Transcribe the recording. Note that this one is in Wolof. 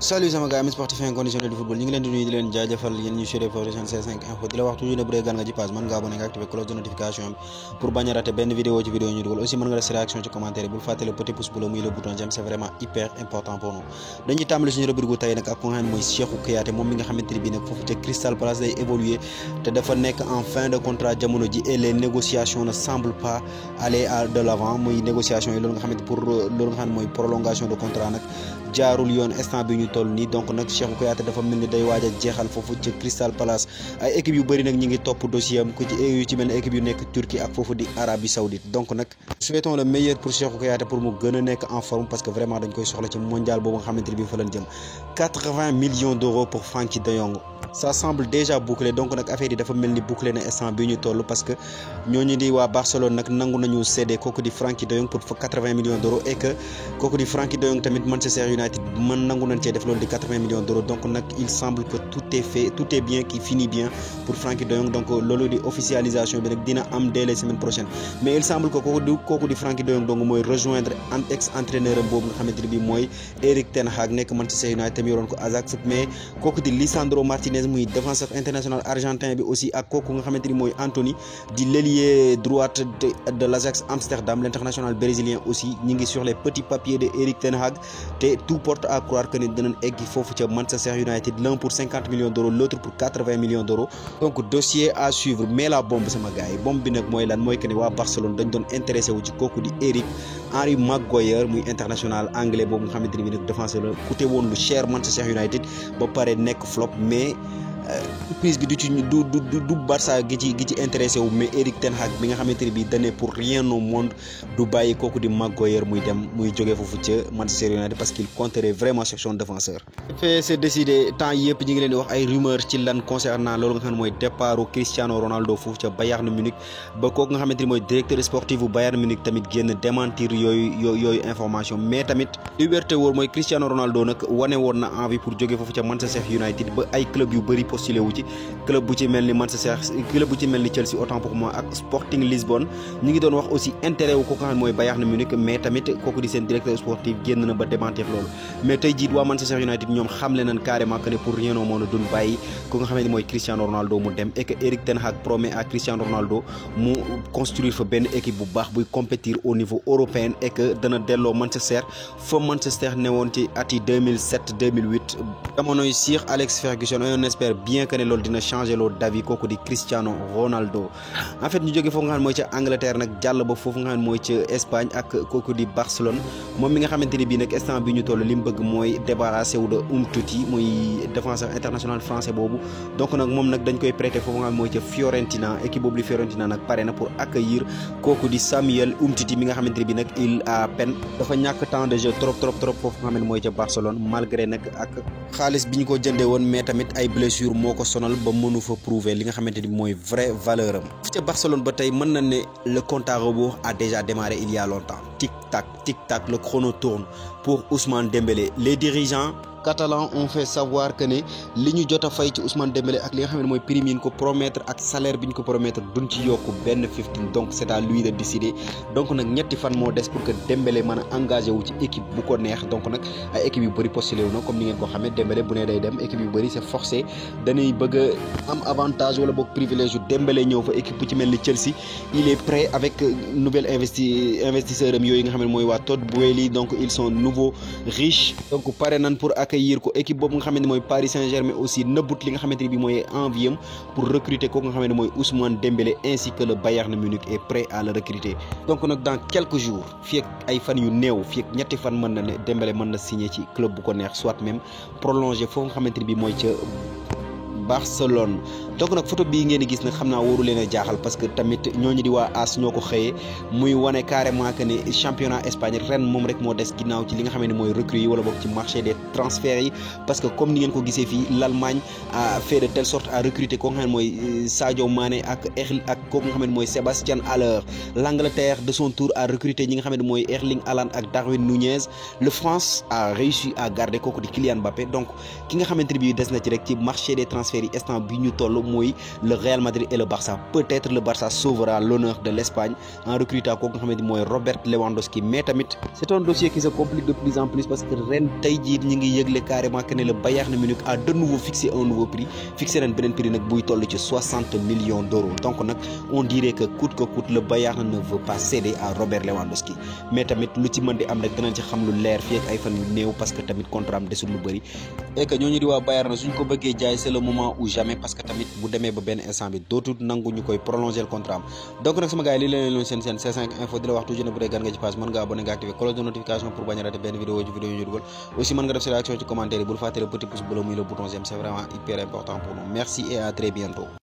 Salut sama gars, mes sportifs inconditionnels du football ñu ngi leen di nuyu di leen jaajëfal yéen ñu suivre Production C5 Info di la wax toujours ne bu dee gan nga ci page mën nga abonné nga activer cloche de notification bi pour bañ a rater benn vidéo ci vidéo ñu dugal aussi mën nga def sa réaction ci commentaire bul fàtte le petit pouce bleu muy le bouton j'aime, c'est vraiment hyper important pour nous. dañuy tàmbali suñu rubrique gu tey nag ak ku nga xam ne mooy Cheikhou Kouyaté moom mi nga xamante ni bii nag foofu ca Crystal Palace day évoluer te dafa nekk en fin de contrat jamono ji et les négociations ne semblent pas aller de l'avant muy négociation yi loolu nga xamante pour loolu nga xam ne mooy prolongation de contrat nag jaarul yoon instant bi ñu toll nii donc nag Cheikhou Kouyaté dafa mel ni day waaj a jeexal foofu ci Crystal Palace ay équipe yu bëri nag ñi ngi topp dossier am ku ci yu ci mel ni équipe yu nekk Turquie ak foofu di Arabie Saoudite donc nag souhaitons le meilleur pour Cheikhou Kouyaté pour mu gën a nekk en forme parce que vraiment dañ koy soxla ci mondial boobu nga xamante ni bii fa lañ jëm 80 millions d'euros pour Frenkie de Jong ça semble déjà bouclé donc nag affaire yi dafa mel ni bouclé na instant bi ñu toll parce que ñooñu di waa Barcelone nag nangu nañu cédé kooku di Frenkie de Jong pour 80 millions d'euros et que kooku di Frenkie de Jong tamit Manchester United man nangu nañ cee def loolu di 80 millions d'euros donc nag il semble que tout est fait, tout est bien qui finit bien pour Frenkie de Jong donc loolu di officialisation bi nag dina am dès les semaines prochaines mais il semble que kooku di Frenkie de Jong donc mooy rejoindre ex entraîneur am boobu nga xamante ne bii mooy Erik ten Hag nekk Manchester United tam yoroon ko Ajax mais kooku di Lisandro Martinez muy défenseur international argentin bi aussi ak kooku nga xamante ni mooy Anthony di l'ailier droite de l'Ajax Amsterdam l'international brésilien aussi ñi ngi sur les petits papiers de Erik ten Hag te tout porte à croire que ni dinañ eggi foofu ca Manchester United l'un pour 50 millions d'euros l'autre pour 80 millions d'euros donc dossier à suivre mais la bombe sama gars yi bombe bi nag mooy lan mooy que ni waa Barcelone dañ doon intéressé wu ci kooku di Henry Maguire muy international anglais boobu nga xamante ni bi nag défenseur la coûté woon lu cher Manchester United ba pare nekk flop mais prise bi du Barça gi ci intéressé wu mais Erik ten Hag bi nga xamante ni bii dane pour rien au monde du bàyyi kooku di Maguire muy dem muy jógee foofu ca Manchester United parce qu'il compterait vraiment sur son défenseur. fait c'est décidé temps yëpp ñi ngi leen di wax ay rumeur ci lan concernant loolu nga xam ne mooy départu Cristiano Ronaldo foofu ca Bayern Munich ba kooku nga xamante ni mooy directeur sportif bu Bayern Munich tamit génn démentir yooyu information mais tamit liberté wóor mooy Cristiano Ronaldo nag wane woon na envie pour jógee foofu ca Manchester United ba ay club yu bëri postulé wu ci club bu ci mel ni Manchester club bu ci mel ni Chelsea autant pour moi ak Sporting Lisbonne ñi ngi doon wax aussi intérêt wu ko nga xam ne mooy Bayern Munich mais tamit kooku di seen directeur sportif génn na ba démentir loolu mais tey jiit waa Manchester United ñoom xamle nañ carrément que ne pour rien au monde duñ bàyyi ko nga xam ne mooy Cristiano Ronaldo mu dem et que Erik ten Hag promet à Cristiano Ronaldo mu construire fa benn équipe bu baax buy compétir au niveau européen et que dana delloo Manchester fa Manchester newoon ci at yi 2007 2008 jamonoy Sir Alex Ferguson on espère bien que ne loolu dina changer loolu d'avis kooku di Cristiano Ronaldo en fait ñu jógee foofu nga xam ne mooy ca Angleterre nag jàll ba foofu nga xam ne mooy ca Espagne ak kooku di Barcelone moom mi nga xamante ni bii nag instant bi ñu toll li mu bëgg mooy débarrasser wu de Umtiti muy défenseur international français boobu donc nag moom nag dañ koy prêter foofu nga xam ne mooy ca Fiorentina équipe boobu di Fiorentina nag pare na pour accueillir kooku di Samuel Umtiti mi nga xamante ni bii nag il a peine dafa ñàkk temps de jeu trop foofu nga xam ne mooy ca Barcelone malgré nag ak xaalis bi ñu ko jëndee woon mais tamit ay blessure moo ko sonal ba mënu fa prouver li nga xamante ni mooy vraie valeur am ca Barcelone ba tey mën na ne le compte à rebours a déjà démarré il y a longtemps tic tac le chrono tourne pour Ousmane Dembélé les dirigeants catalans ont fait savoir que ne li ñu jot a fay ci Ousmane Dembélé ak li nga xam ne mooy prime yi ñu ko promettre ak salaire bi ñu ko promettre duñ ci yokk benn 15 donc c'est à lui de décider donc nag ñetti fan moo des pour que Dembélé mën a engagé wu ci équipe bu ko neex donc nag ay équipe yu bëri postulé wu na comme ni ngeen ko xamee Dembélé bu ne day dem équipe yu bëri c'est forcé dañuy bëgg a am avantage wala boog privilège yu Dembélé ñëw fa équipe bu ci mel ni Chelsea il est prêt avec nouvelle investisseur am yooyu nga xam ne mooy waa Todd Boehly donc ils sont nouveaux riches donc pare nan pour accueillir ko équipe boobu nga xamante ne mooy Paris Saint-Germain aussi nëbbut li nga xamante ne bi mooy envie am pour recruter kooku nga xamante ne mooy Ousmane Dembélé ainsi que le Bayern Munich est prêt à le recruter donc nag dans quelques jours fii ak ay fan yu néew fii ak ñetti fan mën na ne Dembélé mën na signer ci club bu ko neex soit même prolonger foofu nga xamante ne bi mooy ca Barcelone donc nag photo bii ngeen di gis nag xam naa wóoru leen a jaaxal parce que tamit ñooñu di waa AS ñoo ko xëyee muy wane carrément que ne championnat Espagne ren moom rek moo des ginnaaw ci li nga xam ne mooy recrues yi wala boog ci marché des transferts yi parce que comme ni ngeen ko gisee fii l'Allemagne a fait de telle sorte à recruter ko nga xam ne mooy Sadio Mané ak kooku nga xam ne mooy Sébastien Haller l'Angleterre de son tour a recruté ñi nga xam ne mooy Erling Haaland ak Darwin Nunez le France a réussi à garder kooku di Kylian Mbappé donc ki nga xamante ne bii des na ci rek ci marché des transferts transfert yi instant bi ñu toll mooy le Real Madrid et le Barça. Peut-être le Barça sauvera l'honneur de l'Espagne en recrutant kooku nga xamante ni mooy Robert Lewandowski, mais tamit c'est un dossier qui se complique de plus en plus parce que ren tey jii ñi ngi yëgle carrément que ne le Bayern Munich a de nouveau fixé un nouveau prix, fixé ren beneen prix nag buy toll ci 60 millions d'euros. Donc nag on dirait que coûte le Bayern ne veut pas céder à Robert Lewandowski, mais tamit lu ci mën di am rek dinañ ci xam lu leer fii ak ay fan yu néew parce que tamit contrat am desul lu bëri et que ñooñu di waa Bayern na suñ ko bëggee jaay c'est le moment ou jamais parce que tamit bu demee ba benn instant bi dootul nangu ñu koy prolonger le contrat am. Donc nag sama gars yi lii leen leen seen C5 info di la wax toujours ne bu dee gan nga ci page mën nga abonné nga activer cloche de notification pour bañ a rater benn vidéo ci vidéo yu ñu dugal. Aussi mën nga def sa réaction ci commentaire yi bul fàtte le petit pouce bleu muy le bouton j'aime, c'est vraiment hyper important pour nous. Merci et à très bientôt.